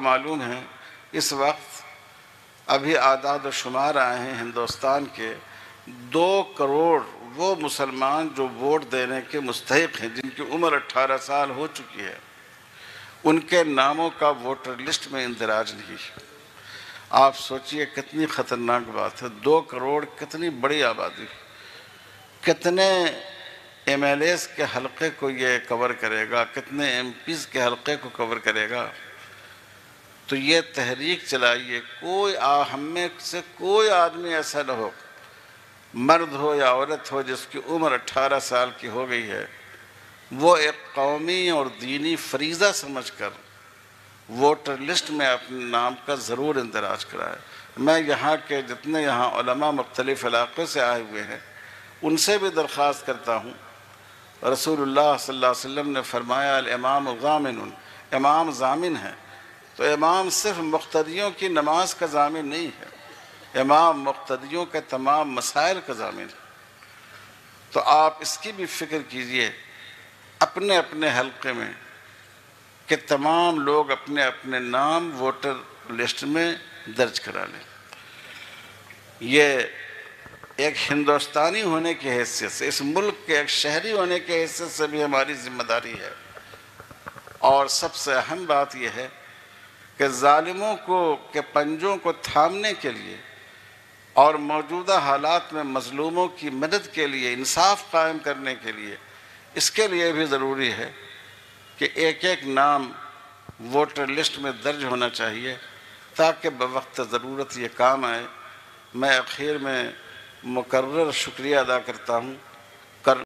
معلوم ہے اس وقت ابھی اعداد و شمار آئے ہیں ہندوستان کے 2 کروڑ وہ مسلمان جو ووٹ دینے کے مستحق ہیں، جن کی عمر 18 سال ہو چکی ہے، ان کے ناموں کا ووٹر لسٹ میں اندراج نہیں ہے۔ آپ سوچئے کتنی خطرناک بات ہے، 2 کروڑ کتنی بڑی آبادی، کتنے ایم ایل ایز کے حلقے کو یہ کور کرے گا، کتنے ایم پیز کے حلقے کو کور کرے گا۔ تو یہ تحریک چلائیے، ہم میں سے کوئی آدمی ایسا نہ ہو، مرد ہو یا عورت ہو، جس کی عمر 18 سال کی ہو گئی ہے، وہ ایک قومی اور دینی فریضہ سمجھ کر ووٹر لسٹ میں اپنے نام کا ضرور اندراج کرائے۔ میں یہاں کے جتنے یہاں علماء مختلف علاقوں سے آئے ہوئے ہیں، ان سے بھی درخواست کرتا ہوں، رسول اللہ صلی اللہ علیہ وسلم نے فرمایا الامام ضامن، امام ضامن ہے، تو امام صرف مقتدیوں کی نماز کا ضامن نہیں ہے، امام مقتدیوں کے تمام مسائل کا ضامن ہے۔ تو آپ اس کی بھی فکر کیجئے اپنے اپنے حلقے میں کہ تمام لوگ اپنے اپنے نام ووٹر لسٹ میں درج کرا لیں۔ یہ ایک ہندوستانی ہونے کی حیثیت سے، اس ملک کے ایک شہری ہونے کی حیثیت سے بھی ہماری ذمہ داری ہے۔ اور سب سے اہم بات یہ ہے کہ ظالموں کے پنجوں کو تھامنے کے لیے اور موجودہ حالات میں مظلوموں کی مدد کے لیے، انصاف قائم کرنے کے لیے، اس کے لیے بھی ضروری ہے کہ ایک ایک نام ووٹر لسٹ میں درج ہونا چاہیے تاکہ بوقت ضرورت یہ کام آئے۔ میں اخیر میں مکرر شکریہ ادا کرتا ہوں